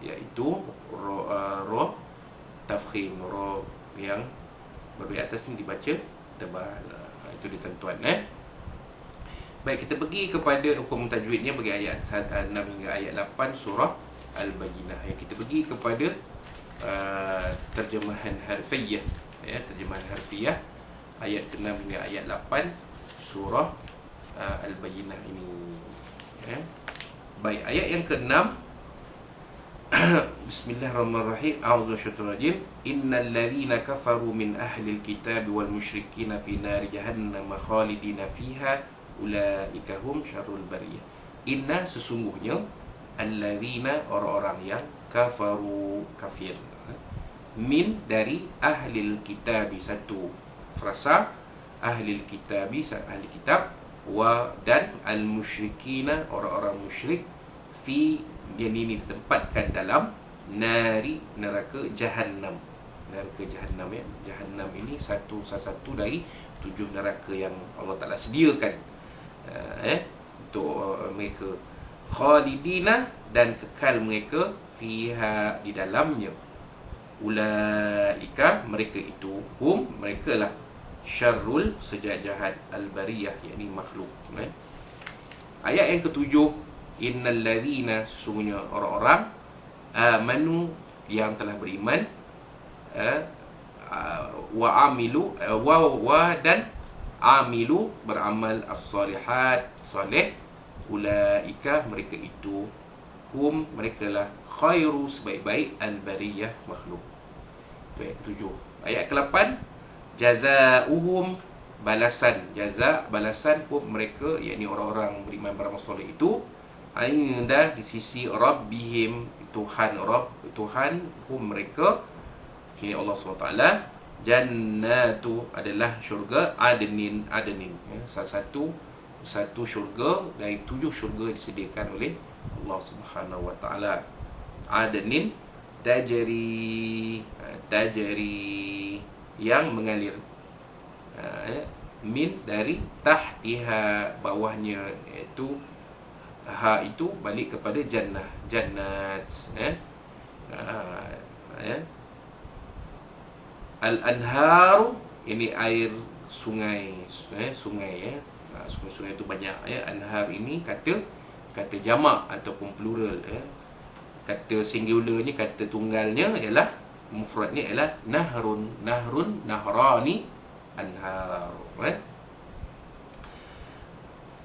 iaitu roh tafkhim, roh yang bahagian atas ni dibaca tebal. Itu ditentuan. Baik, kita pergi kepada hukum tajwidnya bagi ayat 6 hingga ayat 8 surah Al-Bayyinah. Kita pergi kepada terjemahan harfiah, terjemahan harfiah ayat 6 hingga ayat 8 surah Al-Bayyinah ini. Baik, ayat yang ke-6. Bismillahirrahmanirrahim. A'udzubillahi innal ladzina kafaru min ahlil kitab wal musyrikin fi nari jahannam khalidina fiha ulaika hum syarrul bariyah. Inna, sesungguhnya, alladzina, orang-orang yang kafaru, kafir, min, dari, ahlil kitab, satu frasa, ahlil kitab, ahli kitab, wa, dan, al musyrikina, orang-orang musyrik, fi, yang ini ditempatkan dalam nari, neraka jahannam. Neraka jahannam, jahannam ini satu dari 7 neraka yang Allah Ta'ala sediakan untuk mereka. Khalidina, dan kekal mereka, fiha, di dalamnya. Ulaika, mereka itu, hum, mereka lah, syarrul, sejahat-jahat, al-bariyah, yakni makhluk. Ayat yang ke-7, innal ladzina, sesungguhnya orang-orang, amanu, yang telah beriman, wa amilu, wa dan amilu, beramal, as-salihat, salih, ulaika, mereka itu, hum, mereka lah, khairu, sebaik-baik, al-bariyah, makhluk. Itu ayat ke-7. Ayat ke-8, jazauhum, balasan, jaza, balasan, hum, mereka, yakni orang-orang beriman, beramal soleh itu, inda, di sisi Rabbihim, Tuhan, Rabb, Tuhan, hum, mereka, kini Allah SWT, jannatu, adalah syurga, adnin, satu syurga dari 7 syurga disediakan oleh Allah Subhanahu Wa Taala. Adnin, tajri, yang mengalir, min, dari, tahtiha, bawahnya, iaitu ha itu balik kepada jannah, jannat, al-anharu, ini air sungai, sungai, sungai-sungai itu banyak, anhar ini kata jamak ataupun plural, kata singularnya, kata tunggalnya ialah, mufradnya ialah nahrun, nahrani, anhar.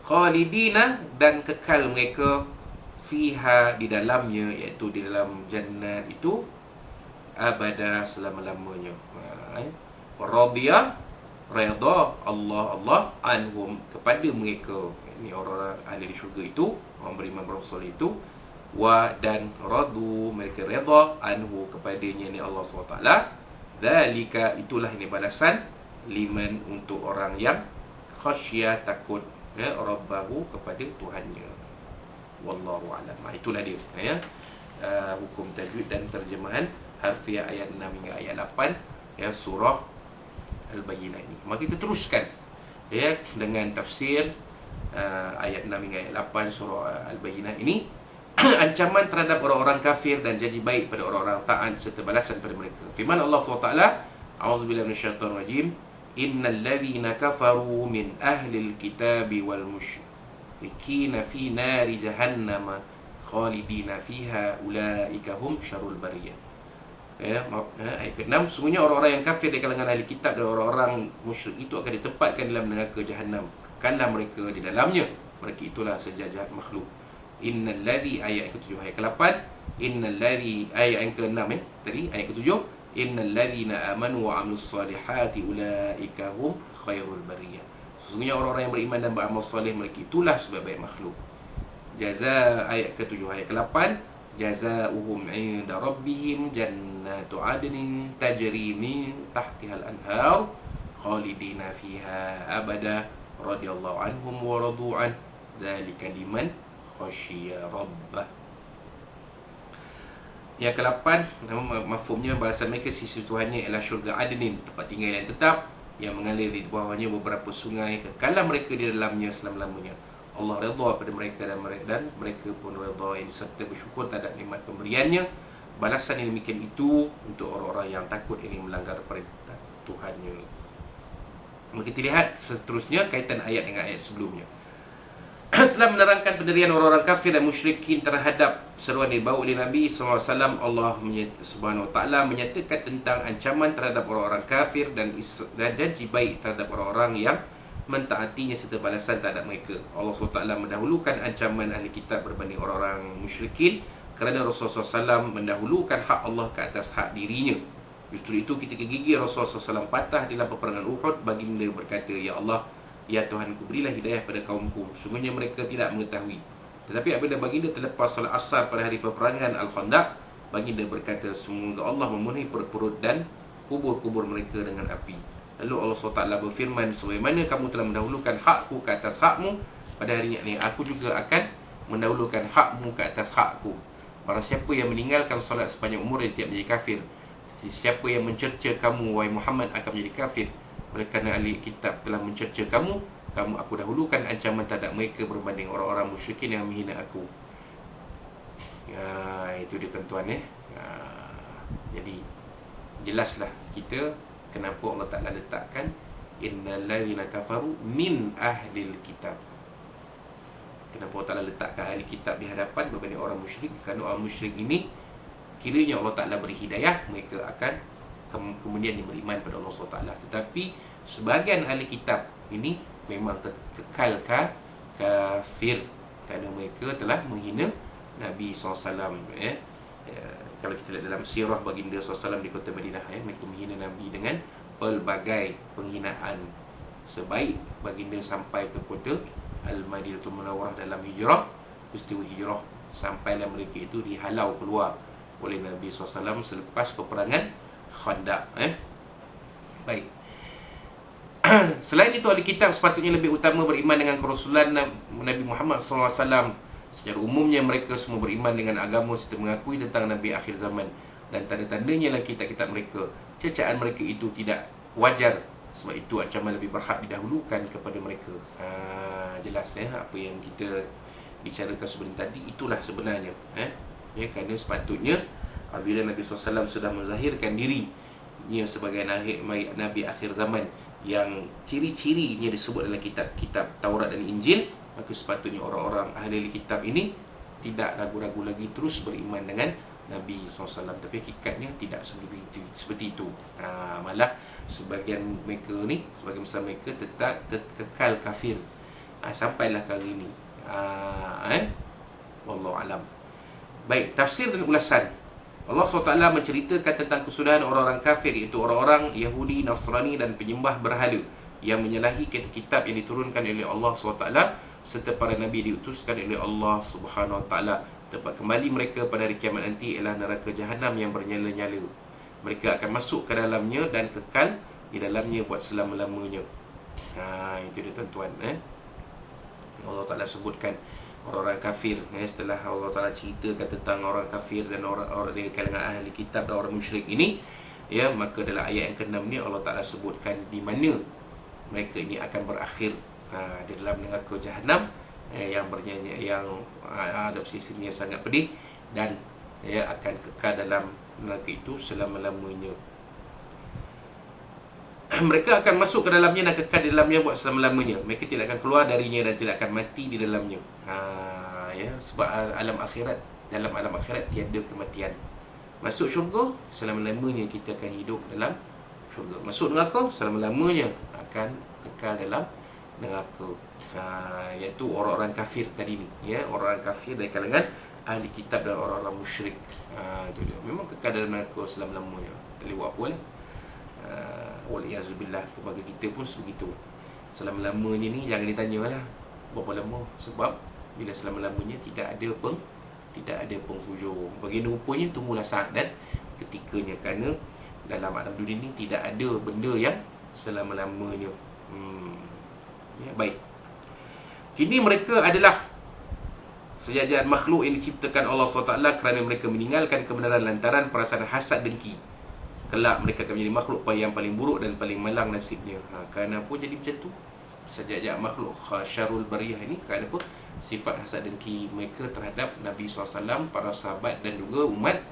Khalidina, dan kekal mereka, fiha, di dalamnya, iaitu di dalam jannat itu, abada, selama-lamanya. Radiyah, redha Allah anhum, kepada mereka, ini orang ahli syurga itu, orang beriman beramal soleh itu, wa, dan radu, mereka redha, anhu, kepadanya, ni Allah SWT. Dzalika, itulah ini balasan, liman, untuk orang yang khasyah, takut, Rabbahu, kepada Tuhannya. Wallahu a'lam. Itulah dia, hukum tajwid dan terjemahan harfiah ayat 6 hingga ayat 8, surah Al-Bayyinah ini. Maka kita teruskan, dengan tafsir ayat 6 hingga ayat 8 surah Al-Bayyinah ini. Ancaman terhadap orang-orang kafir dan janji baik pada orang-orang taat serta balasan pada mereka. Firman Allah SWT, a'udzubillahi minasyaitonir rajim, innal ladzina kafaru min ahlil kitabi wal musyrikina fi nari jahannam khalidina fiha ulaika hum syarrul bariyah. Ayat ke-6, sesungguhnya orang-orang yang kafir dari kalangan ahli kitab dan orang-orang musyrik itu akan ditempatkan dalam neraka jahannam, kekallah mereka di dalamnya, mereka itulah sejahat makhluk. Innal ladzi, ayat ke-7, ayat ke-8, innal ladzi, ayat yang ke-6 tadi, ayat ke-7, innal ladzina amanu wa 'amilus solihati ulaika hum khairul bariyah. Sesungguhnya orang-orang yang beriman dan beramal soleh, mereka itulah sebaik-baik makhluk. Jaza, ayat ke-7, ayat ke-8, jazauhum 'inda rabbihim jannatu 'adnin tajri min tahtiha al-anhar khalidina fiha abada radhiyallahu anhum wa radu an dzalika liman khasyiya rabbah. Yang ke-8, mafhumnya bahasa mereka sisi Tuhannya ialah syurga adnin, tempat tinggal yang tetap, yang mengalir di bawahnya beberapa sungai, kekalah mereka di dalamnya selama-lamanya. Allah redha pada mereka dan mereka pun redha, yang serta bersyukur terhadap nikmat pemberiannya. balasan yang demikian itu untuk orang-orang yang takut ini melanggar perintah Tuhannya. Maka kita lihat seterusnya kaitan ayat dengan ayat sebelumnya. Setelah menerangkan pendirian orang-orang kafir dan musyrikin terhadap seruan yang dibawa oleh Nabi SAW, Allah Subhanahu Wa Taala menyatakan tentang ancaman terhadap orang-orang kafir dan janji baik terhadap orang-orang yang mentaatinya serta balasan terhadap mereka. Allah SWT mendahulukan ancaman ahli kitab berbanding orang-orang musyrikin kerana Rasulullah SAW mendahulukan hak Allah ke atas hak dirinya. Justru itu ketika gigi Rasulullah SAW patah dalam peperangan Uhud, baginda berkata, "Ya Allah, ya Tuhanku, berilah hidayah pada kaumku. Sungguhnya mereka tidak mengetahui." Tetapi apabila baginda terlepas salat asar pada hari peperangan Al-Khandaq, baginda berkata, "Semoga Allah memenuhi perut-perut dan kubur-kubur mereka dengan api." Lalu Allah SWT berfirman, "Sebagaimana kamu telah mendahulukan hakku ke atas hakmu, pada hari ini aku juga akan mendahulukan hakmu ke atas hakku. Barang siapa yang meninggalkan solat sepanjang umur, dia tidak menjadi kafir. Siapa yang mencerca kamu, wahai Muhammad, akan menjadi kafir. Oleh kerana ahli kitab telah mencerca kamu, aku dahulukan ancaman terhadap mereka berbanding orang-orang musyrikin yang menghina aku." Ya, itu dia tuan-tuan ya. Jadi jelaslah kita kenapa Allah Ta'ala letakkan innal ladzina kafaru min ahlil kitab. Kenapa Allah Ta'ala letakkan ahli kitab di hadapan berbanding orang musyrik? Kerana orang musyrik ini, kiranya Allah Ta'ala beri hidayah, mereka akan kemudian beriman pada Allah SWT. Tetapi sebahagian ahli kitab ini memang kekal kafir kerana mereka telah menghina Nabi SAW. Kalau kita lihat dalam sirah baginda SAW di kota Madinah, mereka menghina Nabi dengan pelbagai penghinaan. Sebaik baginda sampai ke kota Al-Madinatul Munawwarah dalam hijrah, peristiwa hijrah, sampailah mereka itu dihalau keluar oleh Nabi SAW selepas peperangan Khandaq. Baik. Selain itu, ahli kitab sepatutnya lebih utama beriman dengan kerasulan Nabi Muhammad SAW. Secara umumnya mereka semua beriman dengan agama serta mengakui tentang Nabi akhir zaman dan tanda-tandanya dalam kitab-kitab mereka. Cercaan mereka itu tidak wajar, sebab itu ancaman lebih berhak didahulukan kepada mereka. Jelas apa yang kita bicarakan sebelum tadi, itulah sebenarnya. Kerana sepatutnya apabila Nabi SAW sudah menzahirkan dirinya sebagai Nabi akhir zaman yang ciri-cirinya disebut dalam kitab-kitab Taurat dan Injil, maka sepatutnya orang-orang ahli kitab ini tidak ragu-ragu lagi terus beriman dengan Nabi SAW. Tapi hakikatnya tidak seperti itu. Malah sebagian mereka ni, sebagian besar mereka tetap kekal kafir sampailah kali ini. Wallahu alam. Baik, tafsir dan ulasan. Allah SWT menceritakan tentang kesudahan orang-orang kafir, iaitu orang-orang Yahudi, Nasrani dan penyembah berhala yang menyalahi kitab yang diturunkan oleh Allah SWT serta para Nabi diutuskan oleh Allah Subhanahu Wa Taala. Tempat kembali mereka pada hari kiamat nanti ialah neraka Jahannam yang bernyala-nyala. Mereka akan masuk ke dalamnya dan kekal di dalamnya buat selama-lamanya. Itu dia tuan-tuan. Allah Ta'ala sebutkan orang-orang kafir. Setelah Allah Ta'ala ceritakan tentang orang kafir dan orang dari kalangan ahli kitab dan orang musyrik ini, maka dalam ayat yang ke-6 ni Allah Ta'ala sebutkan di mana mereka ini akan berakhir, di dalam neraka Jahannam yang bernyanyi, yang azab sisinya sangat pedih, dan akan kekal dalam neraka itu selama-lamanya. Mereka akan masuk ke dalamnya dan kekal di dalamnya buat selama-lamanya. Mereka tidak akan keluar darinya dan tidak akan mati di dalamnya. Sebab dalam alam akhirat tiada kematian. Masuk syurga, selama-lamanya kita akan hidup dalam syurga. Masuk neraka, selama-lamanya akan kekal dalam neraka. Iaitu orang-orang kafir tadi ni, orang-orang kafir dari kalangan ahli kitab dan orang-orang musyrik. Itu dia. Memang kekal dalam neraka selama-lamanya. Tak boleh buat apa lah. Waliyazubillah, kepada kita pun begitu. Selama-lamanya ni jangan ditanyalah berapa lama, sebab bila selama-lamanya tidak ada penghujung. Bagi rupanya tunggulah saat dan ketikanya, kerana dalam alam dunia ni tidak ada benda yang selama-lamanya. Baik. Kini mereka adalah sejajar makhluk yang diciptakan Allah SWT kerana mereka meninggalkan kebenaran lantaran perasaan hasad dengki. Kelak mereka akan menjadi makhluk yang paling buruk dan paling malang nasibnya. Kerana apa jadi macam tu? Sejajar makhluk syarul bariyah ini, kerana apa? Sifat hasad dengki mereka terhadap Nabi SAW, para sahabat dan juga umat